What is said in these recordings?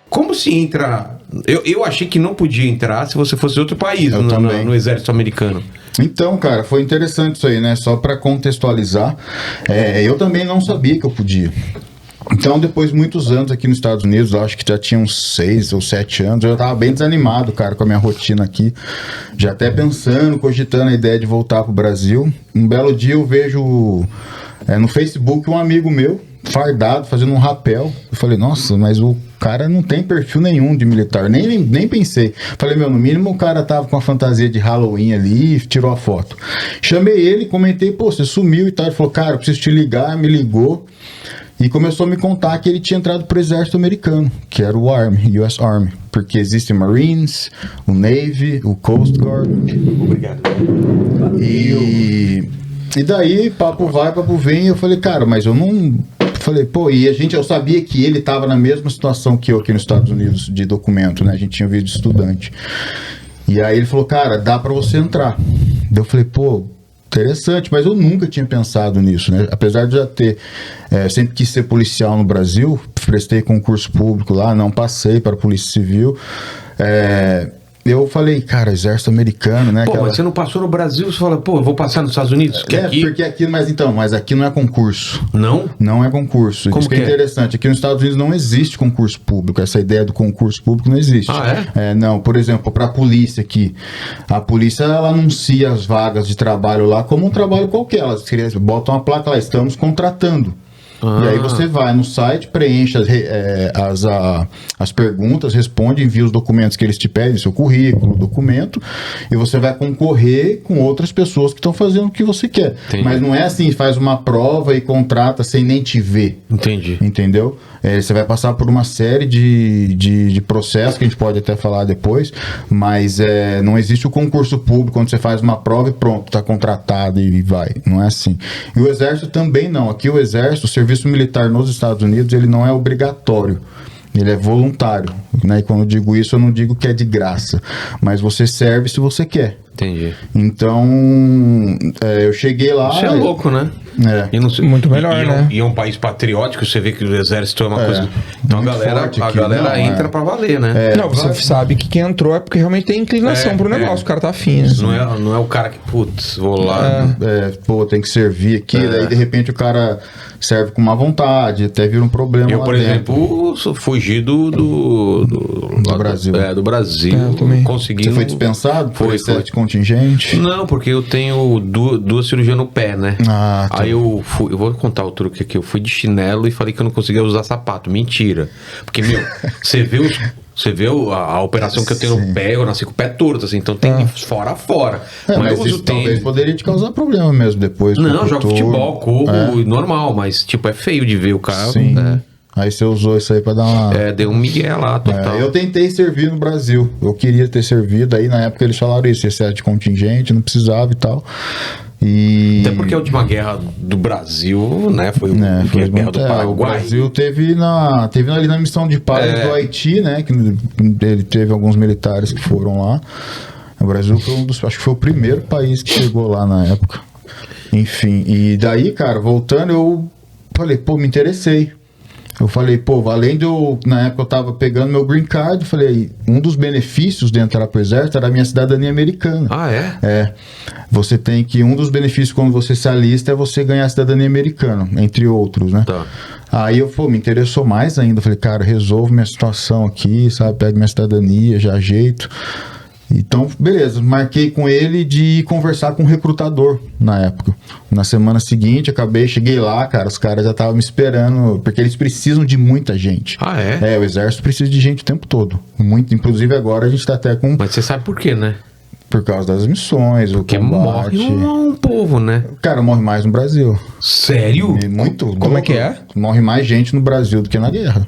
Como se entra... Eu achei que não podia entrar se você fosse de outro país no exército americano. Então, cara, foi interessante isso aí, né? Só para contextualizar, eu também não sabia que eu podia. Então, depois de muitos anos aqui nos Estados Unidos, eu acho que já tinha uns 6 ou 7 anos, eu já tava bem desanimado, cara, com a minha rotina aqui. Já até pensando, cogitando a ideia de voltar pro Brasil. Um belo dia eu vejo no Facebook um amigo meu, fardado, fazendo um rapel. Eu falei, nossa, mas o cara não tem perfil nenhum de militar, nem pensei. Falei, no mínimo o cara tava com a fantasia de Halloween ali e tirou a foto. Chamei ele, comentei, pô, você sumiu e tal. Ele falou, cara, eu preciso te ligar, me ligou. E começou a me contar que ele tinha entrado pro exército americano, que era o Army, US Army. Porque existe o Marines, o Navy, o Coast Guard. Obrigado. E daí, papo vai, papo vem, eu falei, cara, mas eu não... Falei, pô, eu sabia que ele tava na mesma situação que eu aqui nos Estados Unidos de documento, né? A gente tinha visto de estudante. E aí ele falou, cara, dá pra você entrar. Daí eu falei, pô, interessante, mas eu nunca tinha pensado nisso, né? Apesar de já ter, sempre quis ser policial no Brasil, prestei concurso público lá, não passei para a Polícia Civil, eu falei, cara, exército americano, né? Pô, mas você não passou no Brasil, você fala, pô, eu vou passar nos Estados Unidos? Porque aqui, mas aqui não é concurso. Não? Não é concurso. Como Isso que é interessante. Aqui nos Estados Unidos não existe concurso público. Essa ideia do concurso público não existe. Ah, é? Não, por exemplo, para a polícia aqui. A polícia, ela anuncia as vagas de trabalho lá como um trabalho qualquer. Elas botam uma placa lá, estamos contratando. E aí você vai no site, preenche as perguntas, responde, envia os documentos que eles te pedem, seu currículo, documento, e você vai concorrer com outras pessoas que estão fazendo o que você quer. Entendi. Mas não é assim, faz uma prova e contrata sem nem te ver. Entendi. Entendeu? Você vai passar por uma série de processos que a gente pode até falar depois, mas não existe o concurso público onde você faz uma prova e pronto, está contratado e vai. Não é assim. E o exército também não. Aqui o exército, o serviço militar nos Estados Unidos, ele não é obrigatório. Ele é voluntário, né? E quando eu digo isso, eu não digo que é de graça, mas você serve se você quer. Entendi. Então, eu cheguei lá... Isso é louco, né? Muito melhor, né? E é um país patriótico, você vê que o exército é uma coisa... Então a galera entra pra valer, né? Não, você sabe que quem entrou é porque realmente tem inclinação pro negócio, o cara tá afim. Assim. Não é o cara que, putz, vou lá... pô, tem que servir aqui, daí de repente o cara serve com má vontade, até vira um problema. Eu, por exemplo, fugi do Brasil. Do Brasil. Consegui. Você foi dispensado? Foi contingente? Não, porque eu tenho duas cirurgias no pé, né? Tá. Aí eu vou contar o truque aqui. Eu fui de chinelo e falei que eu não conseguia usar sapato. Mentira. Porque, você vê a operação que eu tenho no pé, eu nasci com o pé torto, assim, então tem fora. Mas eu uso isso talvez poderia te causar problema mesmo depois. Não, jogo futebol, corro, normal, mas é feio de ver o cara. Sim. Aí você usou isso aí pra dar uma... deu um migué lá, total. Eu tentei servir no Brasil. Eu queria ter servido. Aí na época eles falaram isso. Você era de contingente, não precisava e tal. Até porque a última guerra do Brasil, né? Foi a guerra do Paraguai. O Brasil teve ali na missão de paz do Haiti, né? Que ele teve alguns militares que foram lá. O Brasil foi acho que foi o primeiro país que chegou lá na época. Enfim, e daí, cara, voltando, eu falei, pô, me interessei. Eu falei, pô, além de na época eu tava pegando meu green card, falei, um dos benefícios de entrar pro exército era a minha cidadania americana. Ah, é? Você tem que, um dos benefícios quando você se alista é você ganhar a cidadania americana, entre outros, né? Tá. Aí me interessou mais ainda, falei, cara, resolvo minha situação aqui, sabe, pego minha cidadania, já ajeito. Então, beleza, marquei com ele de conversar com o recrutador na época. Na semana seguinte, cheguei lá, cara, os caras já estavam me esperando, porque eles precisam de muita gente. Ah, é? O exército precisa de gente o tempo todo. Muito, inclusive agora a gente tá até com... Mas você sabe por quê, né? Por causa das missões, porque morre um povo, né? Cara, morre mais no Brasil. Sério? Muito. Como é que é? Morre mais gente no Brasil do que na guerra.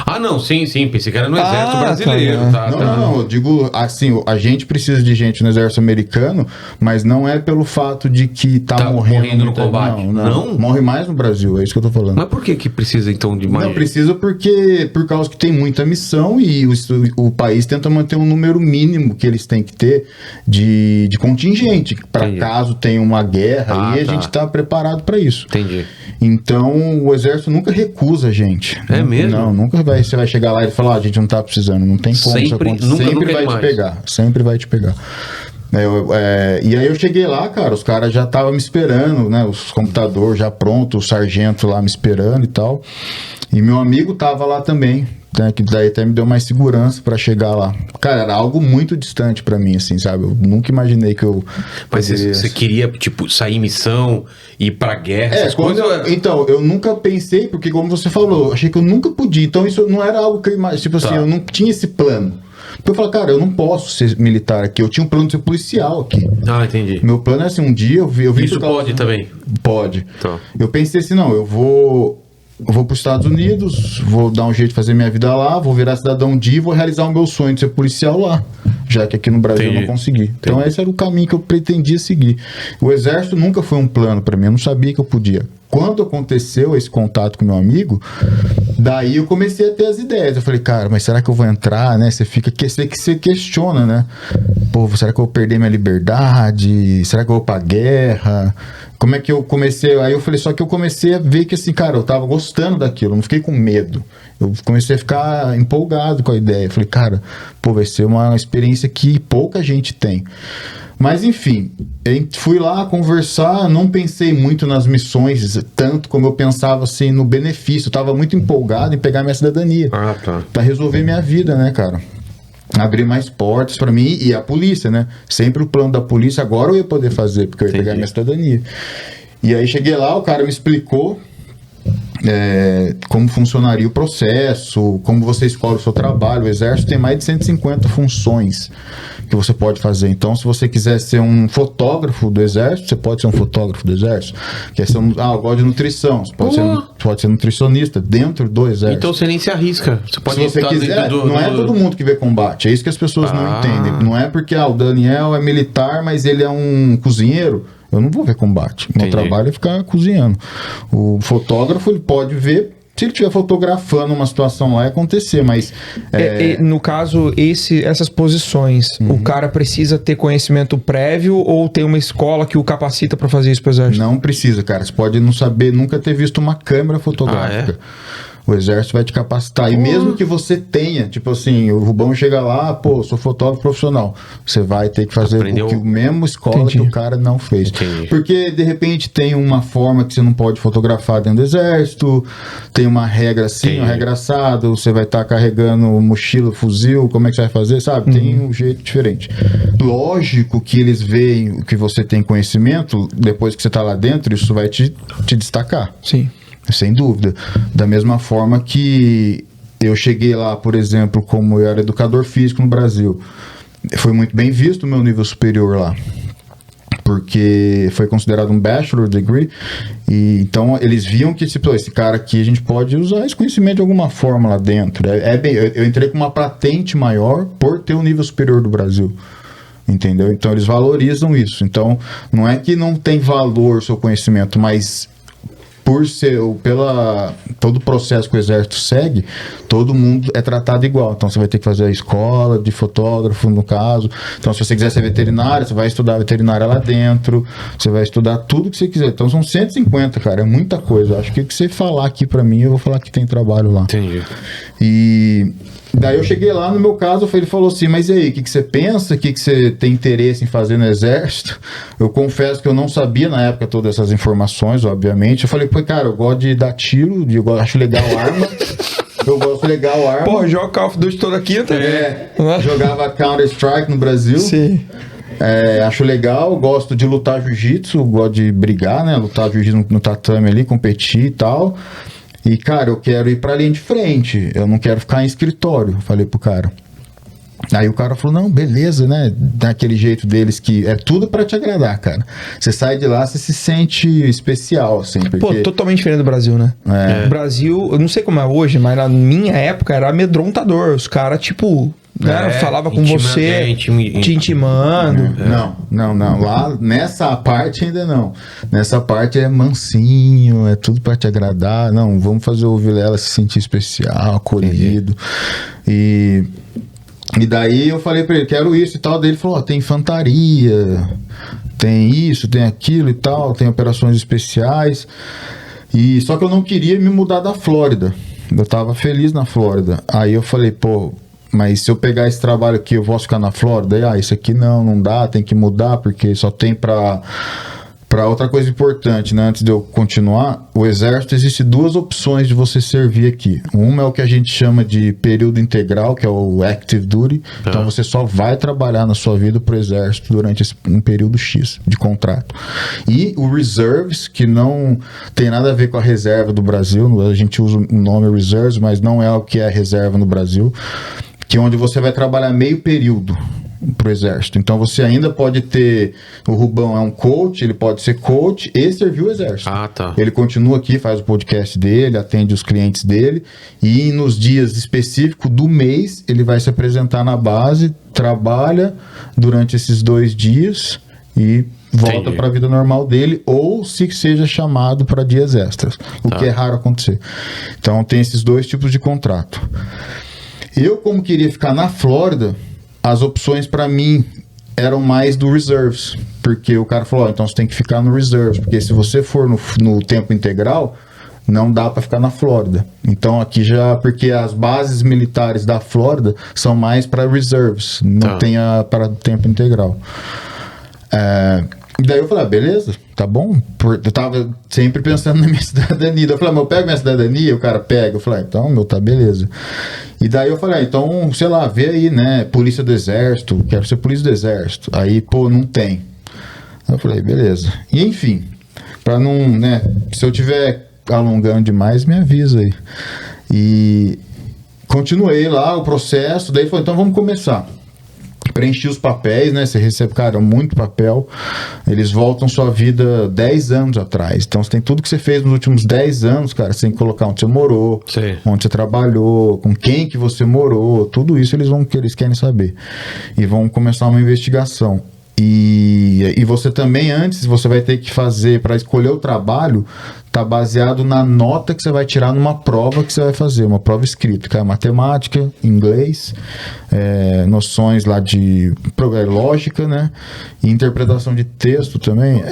Ah, não, sim, pensei que era no exército brasileiro. Não, eu digo assim, a gente precisa de gente no exército americano, mas não é pelo fato de que tá morrendo no combate. Não, morre mais no Brasil, é isso que eu tô falando. Mas por que precisa então de mais? Não, precisa por causa que tem muita missão e o país tenta manter um número mínimo que eles têm que ter de contingente, para caso tenha uma guerra, a gente tá preparado para isso. Entendi. Então, o exército nunca recusa a gente. É mesmo? Não, nunca você vai chegar lá e falar, a gente não tá precisando, não tem como isso acontecer. Sempre vai te pegar, sempre vai te pegar. E aí eu cheguei lá, cara, os caras já estavam me esperando, né? Os computadores já prontos, o sargento lá me esperando e tal. E meu amigo tava lá também, né? Que daí até me deu mais segurança pra chegar lá. Cara, era algo muito distante pra mim, assim, sabe? Eu nunca imaginei que eu... Mas você queria, tipo, sair em missão, ir pra guerra, essas coisas? Então, eu nunca pensei, porque como você falou, eu achei que eu nunca podia. Então isso não era algo que eu imaginei, tipo assim, eu não tinha esse plano. Porque eu falei, cara, eu não posso ser militar aqui. Eu tinha um plano de ser policial aqui. Ah, entendi. Meu plano é assim, um dia eu vi isso pode também? Pode. Tá. Eu pensei assim, não, eu vou para os Estados Unidos, vou dar um jeito de fazer minha vida lá, vou virar cidadão e vou realizar o meu sonho de ser policial lá, já que aqui no Brasil eu não consegui. Então esse era o caminho que eu pretendia seguir. O exército nunca foi um plano para mim, eu não sabia que eu podia. Quando aconteceu esse contato com meu amigo, daí eu comecei a ter as ideias. Eu falei, cara, mas será que eu vou entrar, né? Você questiona, né? Pô, será que eu vou perder minha liberdade? Será que eu vou pra guerra? Como é que eu comecei? Aí eu falei, só que eu comecei a ver que assim, cara, eu tava gostando daquilo, eu não fiquei com medo. Eu comecei a ficar empolgado com a ideia. Eu falei, cara, pô, vai ser uma experiência que pouca gente tem. Mas enfim, eu fui lá conversar, não pensei muito nas missões, tanto como eu pensava assim no benefício. Eu tava muito empolgado em pegar minha cidadania. Ah, tá. Pra resolver minha vida, né, cara? Abrir mais portas pra mim e a polícia, né? Sempre o plano da polícia, agora eu ia poder fazer, porque eu ia pegar minha cidadania. E aí cheguei lá, o cara me explicou como funcionaria o processo, como você escolhe o seu trabalho. O exército tem mais de 150 funções que você pode fazer. Então, se você quiser ser um fotógrafo do exército, você pode ser um fotógrafo do exército. Quer ser eu gosto de nutrição, você pode ser nutricionista dentro do exército. Então você nem se arrisca. Você pode se você quiser, não é todo mundo que vê combate. É isso que as pessoas não entendem. Não é porque o Daniel é militar, mas ele é um cozinheiro. Eu não vou ver combate. Meu trabalho é ficar cozinhando. O fotógrafo, ele pode ver, se ele estiver fotografando uma situação lá, acontecer, mas... no caso, essas posições, o cara precisa ter conhecimento prévio ou tem uma escola que o capacita para fazer isso pro exército? Não precisa, cara. Você pode não saber, nunca ter visto uma câmera fotográfica. O exército vai te capacitar. E mesmo que você tenha, tipo assim, o Rubão chega lá, pô, sou fotógrafo profissional. Você vai ter que fazer o mesmo escola que o cara não fez. Porque, de repente, tem uma forma que você não pode fotografar dentro do exército, tem uma regra assim, uma regra assada, você vai estar carregando mochila, fuzil, como é que você vai fazer, sabe? Tem um jeito diferente. Lógico que eles veem que você tem conhecimento, depois que você está lá dentro, isso vai te destacar. Sim. Sem dúvida. Da mesma forma que eu cheguei lá, por exemplo, como eu era educador físico no Brasil. Foi muito bem visto o meu nível superior lá. Porque foi considerado um bachelor degree. E então eles viam que esse cara aqui, a gente pode usar esse conhecimento de alguma forma lá dentro. Eu entrei com uma patente maior por ter um nível superior do Brasil. Entendeu? Então eles valorizam isso. Então não é que não tem valor o seu conhecimento, mas... todo o processo que o exército segue, todo mundo é tratado igual. Então você vai ter que fazer a escola de fotógrafo, no caso. Então, se você quiser ser veterinário, você vai estudar veterinária lá dentro, você vai estudar tudo que você quiser. Então são 150, cara, é muita coisa. Acho que o que você falar aqui pra mim, eu vou falar que tem trabalho lá. Entendi. E daí eu cheguei lá, no meu caso, ele falou assim, mas e aí, o que você pensa? O que você tem interesse em fazer no exército? Eu confesso que eu não sabia na época todas essas informações, obviamente. Eu falei, pô, cara, eu gosto de dar tiro, eu acho legal arma. Eu gosto legal arma. Pô, joga Call of Duty toda quinta. Jogava Counter-Strike no Brasil. Sim. Acho legal, gosto de lutar jiu-jitsu, gosto de brigar, né? Lutar jiu-jitsu no tatame ali, competir e tal. E, cara, eu quero ir pra linha de frente, eu não quero ficar em escritório, falei pro cara. Aí o cara falou, não, beleza, né? Daquele jeito deles que é tudo pra te agradar, cara. Você sai de lá, você se sente especial, assim. Porque... Pô, totalmente diferente do Brasil, né? O Brasil, eu não sei como é hoje, mas na minha época era amedrontador. Os caras, tipo... falava com você, te intimando. Não. Lá, nessa parte ainda não. Nessa parte é mansinho, é tudo pra te agradar. Não, vamos fazer o Vilela se sentir especial, acolhido. E daí eu falei pra ele, quero isso e tal. Daí ele falou, tem infantaria, tem isso, tem aquilo e tal, tem operações especiais. E só que eu não queria me mudar da Flórida. Eu tava feliz na Flórida. Aí eu falei, pô, mas se eu pegar esse trabalho aqui, eu posso ficar na Flórida? Isso aqui não dá, tem que mudar, porque só tem pra outra coisa importante, né? Antes de eu continuar, o exército existe 2 opções de você servir aqui. Uma é o que a gente chama de período integral, que é o Active Duty. Então você só vai trabalhar na sua vida pro exército durante um período X de contrato. E o Reserves, que não tem nada a ver com a reserva do Brasil. A gente usa o nome Reserves, mas não é o que é reserva no Brasil. Que é onde você vai trabalhar meio período pro exército. Então você ainda pode ter, o Rubão é um coach, ele pode ser coach e servir o exército. Tá. Ele continua aqui, faz o podcast dele, atende os clientes dele, e nos dias específicos do mês ele vai se apresentar na base, trabalha durante esses 2 dias e volta para a vida normal dele, ou se seja chamado para dias extras, o que é raro acontecer. Então tem esses 2 tipos de contrato. Eu, como queria ficar na Flórida, as opções para mim eram mais do Reserves, porque o cara falou, então você tem que ficar no Reserves, porque se você for no tempo integral, não dá para ficar na Flórida. Então aqui já, porque as bases militares da Flórida são mais para Reserves, não tem para tempo integral. Daí eu falei, beleza, tá bom. Eu tava sempre pensando na minha cidadania. Eu falei, mas eu pego minha cidadania? O cara pega. Eu falei, então, meu, tá, beleza. E daí eu falei, então, sei lá, vê aí, né, polícia do exército, quero ser polícia do exército. Aí, pô, não tem. Eu falei, beleza. E enfim, pra não, né, se eu tiver alongando demais, me avisa aí. E continuei lá o processo, daí falou, então vamos começar. Preenchi os papéis, né? Você recebe, cara, muito papel. Eles voltam sua vida 10 anos atrás. Então, você tem tudo que você fez nos últimos 10 anos, cara. Você tem que colocar onde você morou, onde você trabalhou, com quem que você morou. Tudo isso eles querem saber. E vão começar uma investigação. E você também, antes, você vai ter que fazer, para escolher o trabalho, tá baseado na nota que você vai tirar numa prova que você vai fazer, uma prova escrita, que é matemática, inglês, noções lá de lógica, né? E interpretação de texto também.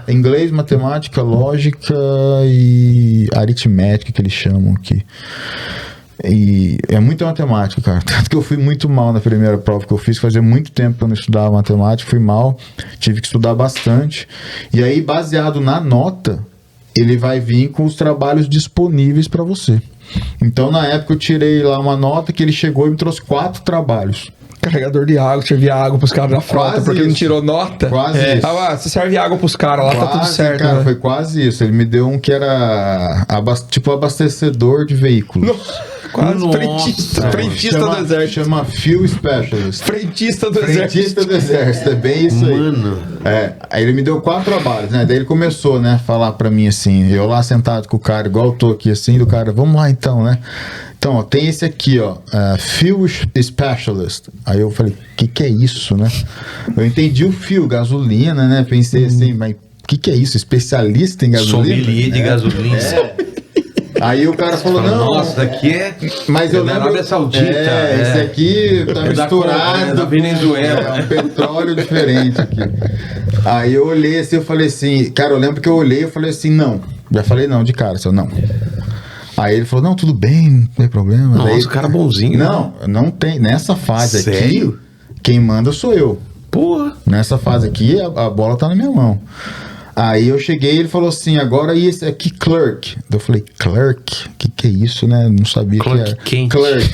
Inglês, matemática, lógica e aritmética, que eles chamam aqui. E é muita matemática, cara. Tanto que eu fui muito mal na primeira prova que eu fiz. Fazia muito tempo que eu não estudava matemática. Fui mal, tive que estudar bastante. E aí, baseado na nota, ele vai vir com os trabalhos disponíveis para você. Então, na época, eu tirei lá uma nota que ele chegou e me trouxe 4 trabalhos. Carregador de água, servia água pros caras da frota, quase porque isso. Não tirou nota. Quase isso. Você serve água pros caras, lá quase, tá tudo certo. Cara, né? foi quase isso. Ele me deu um que era tipo abastecedor de veículos. Quase frentista do exército. Chama Fuel Specialist. Frentista do exército. É bem isso aí. Mano. Aí ele me deu 4 trabalhos, né? Daí ele começou, né, a falar pra mim assim, eu lá sentado com o cara, igual eu tô aqui assim, do cara, vamos lá então, né? Então, ó, tem esse aqui, ó, Fuel Specialist. Aí eu falei, que é isso, né? Eu entendi o fuel, gasolina, né? Pensei assim, mas que é isso? Especialista em gasolina? Sommelier de gasolina. Aí o cara falou, não... Nossa, daqui é... Mas eu lembro... Arábia Saudita. Esse aqui tá misturado. Da Venezuela. É um petróleo diferente aqui. Aí eu olhei assim, eu falei assim... Cara, eu lembro que eu olhei e falei assim, não. Já falei não de cara, só não. Aí ele falou, não, tudo bem, não tem problema. Nossa, daí, o cara bonzinho. Não tem. Nessa fase Sério? aqui, quem manda sou eu. Porra. Nessa fase aqui, a bola tá na minha mão. Aí eu cheguei e ele falou assim, agora e esse aqui, clerk? Eu falei, clerk? Que é isso, né? Não sabia clerk que era. Quente. Clerk.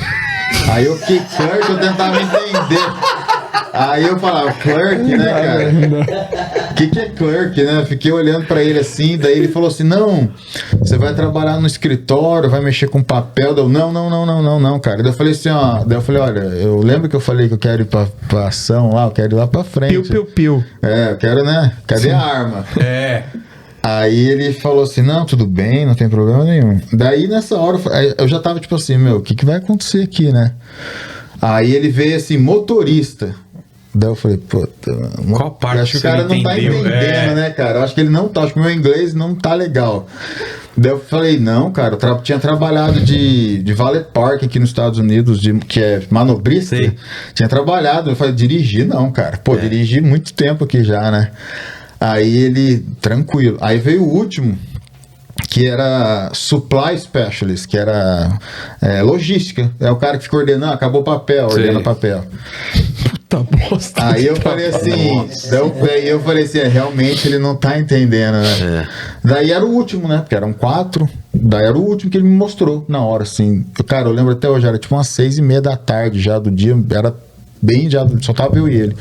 Aí eu fiquei clerk, eu tentava entender. Aí eu falava, clerk, né, cara? O que é clerk, né? Fiquei olhando pra ele assim, daí ele falou assim, não, você vai trabalhar no escritório, vai mexer com papel. Daí eu, não, cara. Daí eu falei assim, ó, daí eu falei, olha, eu lembro que eu falei que eu quero ir pra ação lá, eu quero ir lá pra frente. Piu. Eu quero, né? Cadê a arma? Aí ele falou assim, não, tudo bem, não tem problema nenhum. Daí nessa hora, eu já tava tipo assim, meu, o que vai acontecer aqui, né? Aí ele veio assim, motorista. Daí eu falei, puta, qual parte acho que o cara não tá entendendo, né, cara? Eu acho que ele não tá, acho que o meu inglês não tá legal. Daí eu falei, não, cara, eu tinha trabalhado de valet park aqui nos Estados Unidos, que é manobrista. Sim. Tinha trabalhado, eu falei, dirigir não, cara. Pô, dirigi muito tempo aqui já, né? Aí ele, tranquilo. Aí veio o último, que era Supply Specialist, que era logística. É o cara que fica ordenando, acabou o papel, ordena papel. Puta bosta. Aí eu falei assim, realmente ele não tá entendendo, né? Daí era o último, né? Porque eram 4. Daí era o último que ele me mostrou na hora, assim. Cara, eu lembro até hoje, era tipo umas 6:30 da tarde já do dia, era bem já, só tava eu e ele.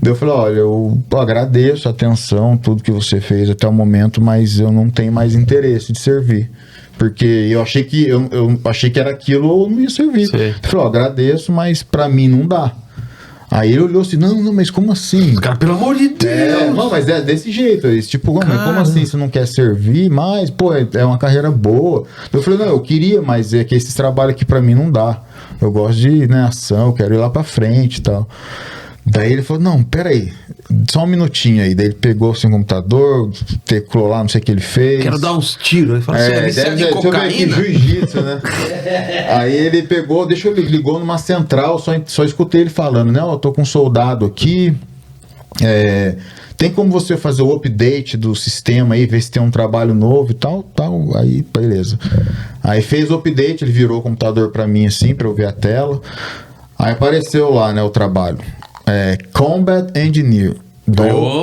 Daí eu falei, olha, eu agradeço a atenção, tudo que você fez até o momento, mas eu não tenho mais interesse de servir. Porque eu achei que eu achei que era aquilo ou não ia servir. Eu falei, agradeço, mas pra mim não dá. Aí ele olhou assim, não, mas como assim? Cara, pelo amor de Deus! Não, mas é desse jeito. Tipo, como assim você não quer servir? Mas, pô, é uma carreira boa. Eu falei, não, eu queria, mas é que esse trabalho aqui pra mim não dá. Eu gosto de ação, eu quero ir lá pra frente e tal. Daí ele falou, não, peraí, só um minutinho aí. Daí ele pegou assim, o computador, teclou lá, não sei o que ele fez. Quero dar uns tiros. Ele falou assim, de cocaína. Jiu-jitsu, né? Aí ele pegou, ligou numa central, só escutei ele falando, né? Eu tô com um soldado aqui, tem como você fazer o update do sistema aí, ver se tem um trabalho novo e tal, aí beleza. Aí fez o update, ele virou o computador pra mim assim, pra eu ver a tela. Aí apareceu lá, né, o trabalho. Combat Engineer.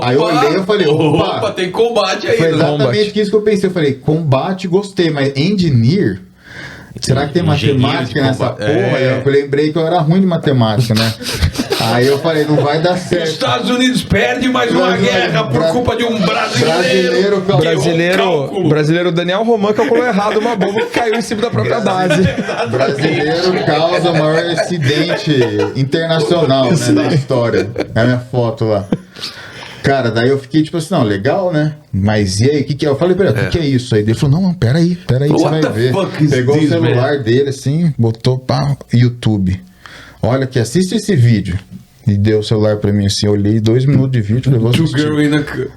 Aí eu olhei e falei, opa, tem combate aí. Foi exatamente isso que eu pensei. Eu falei, combate, gostei, mas Engineer? Será que tem matemática nessa porra? Eu lembrei que eu era ruim de matemática, né? Aí eu falei, não vai dar certo. Os Estados Unidos perdem mais uma guerra por culpa de um brasileiro Daniel Roman calculou errado uma bomba que caiu em cima da própria base. Brasileiro causa o maior acidente internacional, né, na história. É a minha foto lá. Cara, daí eu fiquei tipo assim, não, legal, né? Mas e aí, o que que é? Eu falei pra ele, o que é isso aí? Ele falou, não, peraí, você vai ver. Pegou o celular dele assim, botou pra YouTube. Olha aqui, assiste esse vídeo. E deu o celular pra mim assim, eu olhei 2 minutos de vídeo, levou Two Girl in a Cup.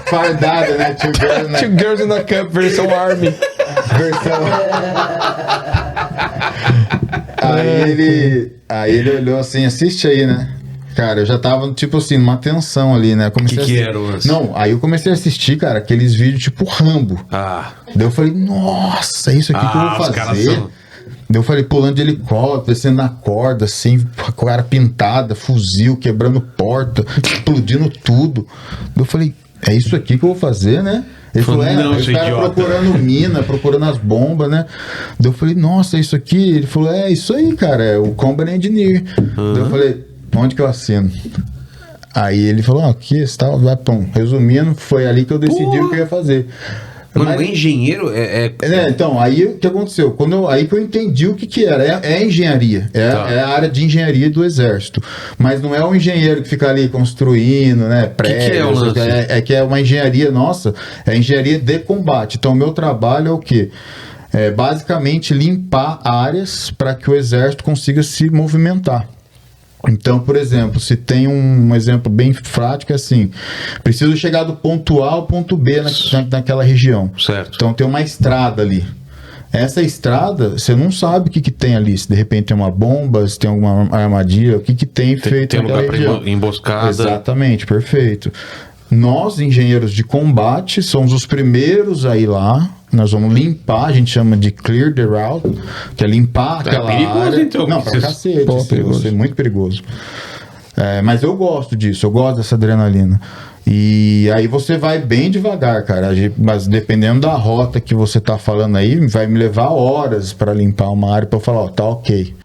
Fardada, né? Two Girls in a Cup, versão Army. Aí ele olhou assim, assiste aí, né? Cara, eu já tava, tipo assim, numa tensão ali, né? Que era o lance? Não, aí eu comecei a assistir, cara, aqueles vídeos tipo Rambo. Daí eu falei, nossa, isso aqui que eu vou fazer. Daí eu falei, pulando de helicóptero, descendo na corda, assim, com a cara pintada, fuzil, quebrando porta, explodindo tudo. Daí eu falei, é isso aqui que eu vou fazer, né? Ele falou, os caras procurando mina, procurando as bombas, né? Daí eu falei, nossa, é isso aqui? Ele falou, é isso aí, cara, é o Combat Engineer. Daí eu falei, onde que eu assino? Aí ele falou, aqui, está, vai, pum. Resumindo, foi ali que eu decidi o que eu ia fazer. Mano, o engenheiro então, aí o que aconteceu? Aí que eu entendi o que era. É engenharia. É a área de engenharia do exército. Mas não é o engenheiro que fica ali construindo, né? Prédios. Que é uma engenharia, nossa, é engenharia de combate. Então, o meu trabalho é o quê? É basicamente limpar áreas para que o exército consiga se movimentar. Então, por exemplo, se tem um exemplo bem prático, é assim, preciso chegar do ponto A ao ponto B naquela região. Certo. Então tem uma estrada ali. Essa estrada, você não sabe o que tem ali. Se de repente tem uma bomba, se tem alguma armadilha, o que tem feito naquela região. Tem lugar para emboscada. Exatamente, perfeito. Nós, engenheiros de combate, somos os primeiros a ir lá. Nós vamos limpar, a gente chama de clear the route, que é limpar aquela área. Então, não, pra cacete, é muito perigoso. Mas eu gosto disso, eu gosto dessa adrenalina. E aí você vai bem devagar, cara. Mas dependendo da rota que você tá falando aí, vai me levar horas para limpar uma área para eu falar, tá ok.